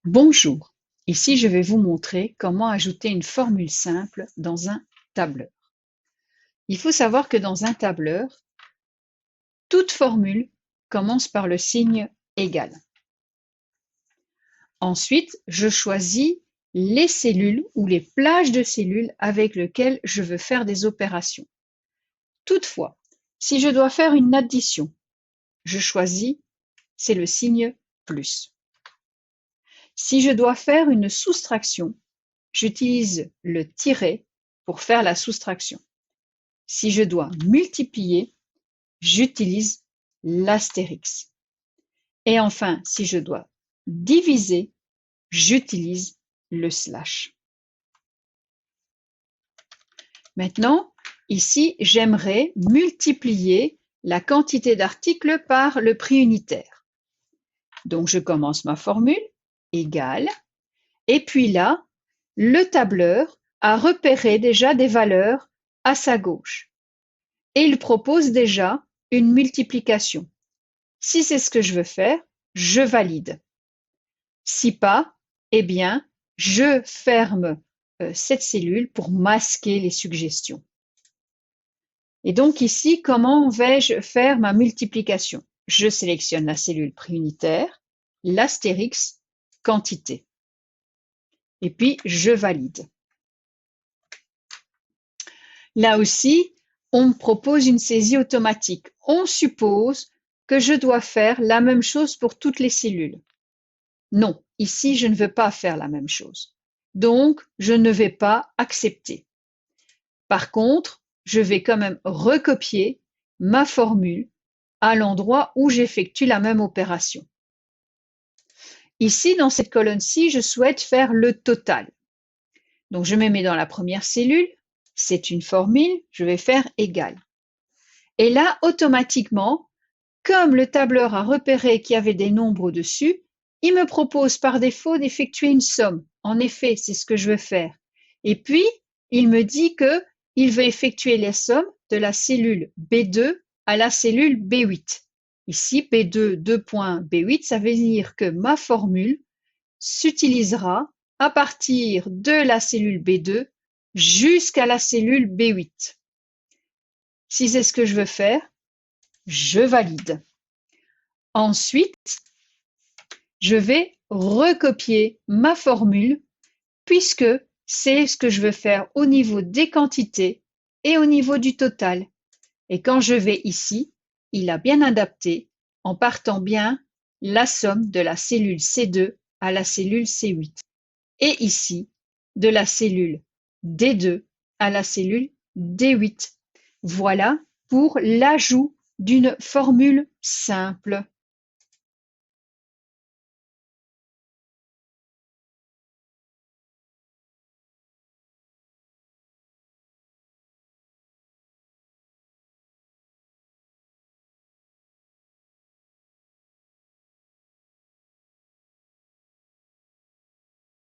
Bonjour, ici je vais vous montrer comment ajouter une formule simple dans un tableur. Il faut savoir que dans un tableur, toute formule commence par le signe égal. Ensuite, je choisis les cellules ou les plages de cellules avec lesquelles je veux faire des opérations. Toutefois, si je dois faire une addition, je choisis, c'est le signe plus. Si je dois faire une soustraction, j'utilise le tiret pour faire la soustraction. Si je dois multiplier, j'utilise l'astérix. Et enfin, si je dois diviser, j'utilise le slash. Maintenant, ici, j'aimerais multiplier la quantité d'articles par le prix unitaire. Donc, je commence ma formule, égale, et puis là, le tableur a repéré déjà des valeurs à sa gauche. Et il propose déjà une multiplication. Si c'est ce que je veux faire, je valide. Si pas, eh bien, je ferme cette cellule pour masquer les suggestions. Et donc ici, comment vais-je faire ma multiplication? Je sélectionne la cellule prix unitaire, l'astérix, quantité. Et puis, je valide. Là aussi, on me propose une saisie automatique. On suppose que je dois faire la même chose pour toutes les cellules. Non, ici, je ne veux pas faire la même chose. Donc, je ne vais pas accepter. Par contre, je vais quand même recopier ma formule à l'endroit où j'effectue la même opération. Ici, dans cette colonne-ci, je souhaite faire le total. Donc, je me mets dans la première cellule. C'est une formule, je vais faire égal. Et là, automatiquement, comme le tableur a repéré qu'il y avait des nombres au-dessus, il me propose par défaut d'effectuer une somme. En effet, c'est ce que je veux faire. Et puis, il me dit qu'il veut effectuer les sommes de la cellule B2 à la cellule B8. Ici, B2, 2.B8, ça veut dire que ma formule s'utilisera à partir de la cellule B2 jusqu'à la cellule B8. Si c'est ce que je veux faire, je valide. Ensuite, je vais recopier ma formule puisque c'est ce que je veux faire au niveau des quantités et au niveau du total. Et quand je vais ici, il a bien adapté en partant bien la somme de la cellule C2 à la cellule C8. Et ici, de la cellule D2 à la cellule D8. Voilà pour l'ajout d'une formule simple.